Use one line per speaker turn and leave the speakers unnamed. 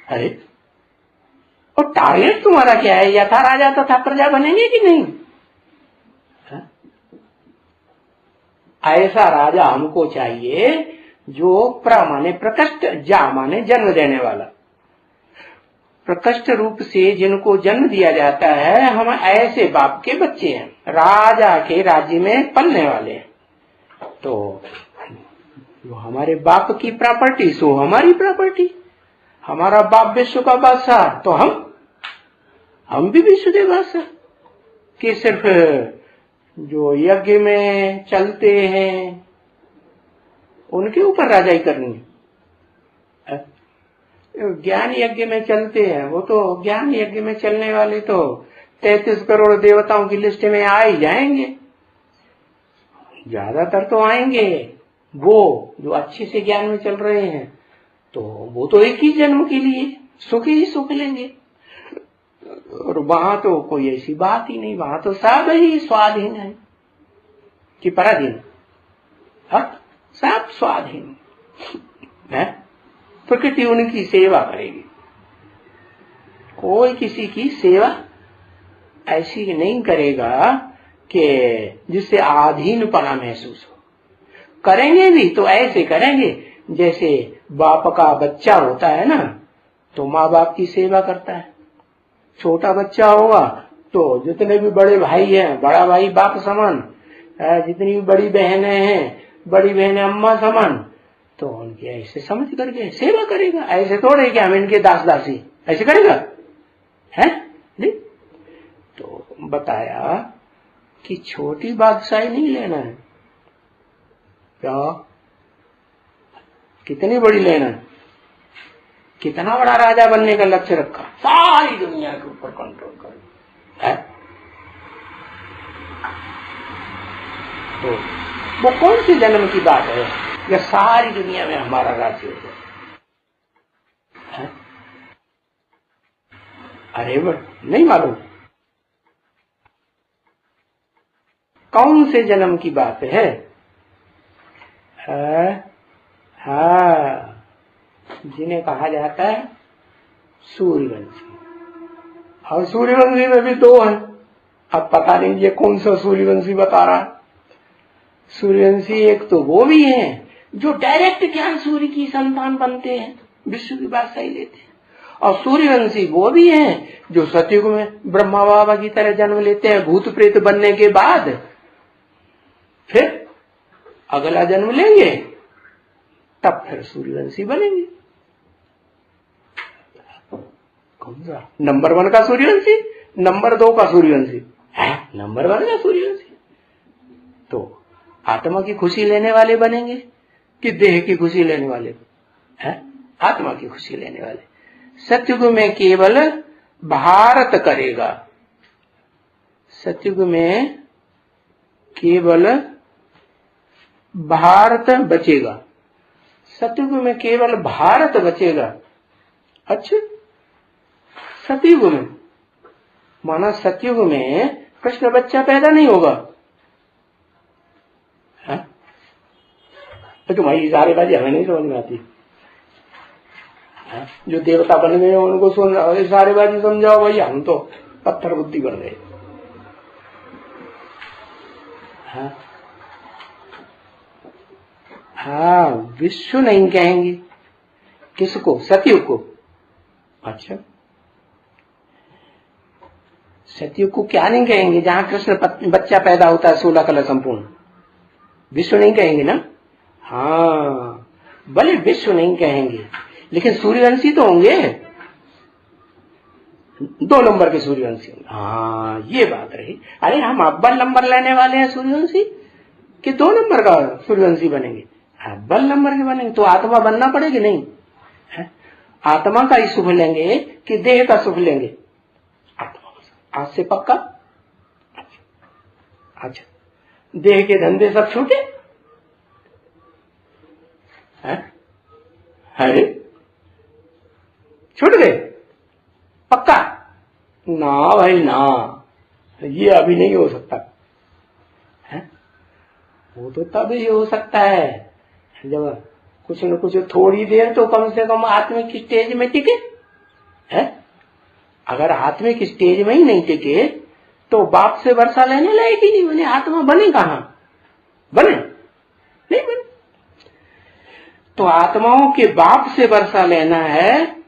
अरे और टारगेट तुम्हारा क्या है? यथा राजा तथा प्रजा बनेंगे कि नहीं? ऐसा राजा हमको चाहिए जो प्र माने प्रकृष्ट, जा माने जन्म देने वाला, प्रकृष्ट रूप से जिनको जन्म दिया जाता है, हम ऐसे बाप के बच्चे हैं, राजा के राज्य में पलने वाले हैं। तो वो हमारे बाप की प्रॉपर्टी सो हमारी प्रॉपर्टी। हमारा बाप विश्व का बादशाह, तो हम भी विश्व के बादशाह। कि सिर्फ जो यज्ञ में चलते हैं उनके ऊपर राजाई करनी है? ज्ञान यज्ञ में चलते हैं, वो तो ज्ञान यज्ञ में चलने वाले तो 33 करोड़ देवताओं की लिस्ट में आ ही जाएंगे, ज्यादातर तो आएंगे। वो जो अच्छे से ज्ञान में चल रहे हैं तो वो तो एक ही जन्म के लिए सुख ही सुख लेंगे। और वहां तो कोई ऐसी बात ही नहीं, वहां तो सब ही स्वाधीन है कि पराधीन, सब स्वाधीन है। प्रकृति उनकी सेवा करेगी, कोई किसी की सेवा ऐसी नहीं करेगा कि जिससे आधीनपना महसूस हो। करेंगे भी तो ऐसे करेंगे जैसे बाप का बच्चा होता है ना, तो माँ बाप की सेवा करता है। छोटा बच्चा होगा तो जितने भी बड़े भाई हैं, बड़ा भाई बाप समान, जितनी भी बड़ी बहनें हैं, बड़ी बहनें अम्मा समान, तो उनकी ऐसे समझ करके सेवा करेगा। ऐसे थोड़े कि हम इनके दास दासी, ऐसे करेगा है नहीं। तो बताया कि छोटी बादशाही नहीं लेना है, क्या कितनी बड़ी लेना है, कितना बड़ा राजा बनने का लक्ष्य रखा, सारी दुनिया के ऊपर कंट्रोल कर है। तो वो कौन सी जन्म की बात है या सारी दुनिया में हमारा राज्य हो जाए? अरे वो नहीं मालूम कौन से जन्म की बात है? हाँ, जिन्हें कहा जाता है सूर्यवंशी। और सूर्यवंशी में भी दो हैं, अब पता नहीं ये कौन सा सूर्यवंशी बता रहा। सूर्यवंशी एक तो वो भी है जो डायरेक्ट ज्ञान सूर्य की संतान बनते हैं, विश्व की बादशाही लेते हैं। और सूर्यवंशी वो भी हैं जो सतयुग में ब्रह्मा बाबा की तरह जन्म लेते हैं, भूत प्रेत बनने के बाद फिर अगला जन्म लेंगे, तब फिर सूर्यवंशी बनेंगे। कौन सा? नंबर 1 का सूर्यवंशी, नंबर 2 का सूर्यवंशी है, नंबर 1 का सूर्यवंशी। तो आत्मा की खुशी लेने वाले बनेंगे कि देह की खुशी लेने वाले हैं? आत्मा की खुशी लेने वाले। सतयुग में केवल भारत करेगा, सतयुग में केवल भारत बचेगा, सतयुग में केवल भारत बचेगा। अच्छा, सतयुग में माना सतयुग में कृष्ण बच्चा पैदा नहीं होगा? तो तुम्हारी सारेबाजी हमें नहीं समझ में आती। जो देवता बन गए उनको सारेबाजी समझाओ भाई, हम तो पत्थर बुद्धि बन गए। हाँ, विश्व नहीं कहेंगे किसको? सतयुग को। अच्छा, सतयुग को क्या नहीं कहेंगे? जहां कृष्ण बच्चा पैदा होता है 16 कला संपूर्ण, विश्व नहीं कहेंगे ना? हाँ, भले विश्व नहीं कहेंगे, लेकिन सूर्यवंशी तो होंगे, 2 नंबर के सूर्यवंशी होंगे। हाँ, ये बात रही। अरे हम अव्वल नंबर लेने वाले हैं सूर्यवंशी कि 2 नंबर का सूर्यवंशी बनेंगे? अव्वल नंबर के बनेंगे तो आत्मा बनना पड़ेगी नहीं है? आत्मा का ही सुख लेंगे कि देह का सुख लेंगे? आत्मा। आज से पक्का? अच्छा, देह के धंधे सब छूटे? अरे छूट गए पक्का? ना भाई ना, ये अभी नहीं हो सकता है। वो तो तभी हो सकता है जब कुछ न कुछ थोड़ी देर तो कम से कम आत्मिक स्टेज में टिके, है? अगर आत्मिक स्टेज में ही नहीं टिके तो बाप से वर्षा लेने लायक ही नहीं बने। आत्मा बने कहां? बने नहीं बने। तो आत्माओं के बाप से वर्षा लेना है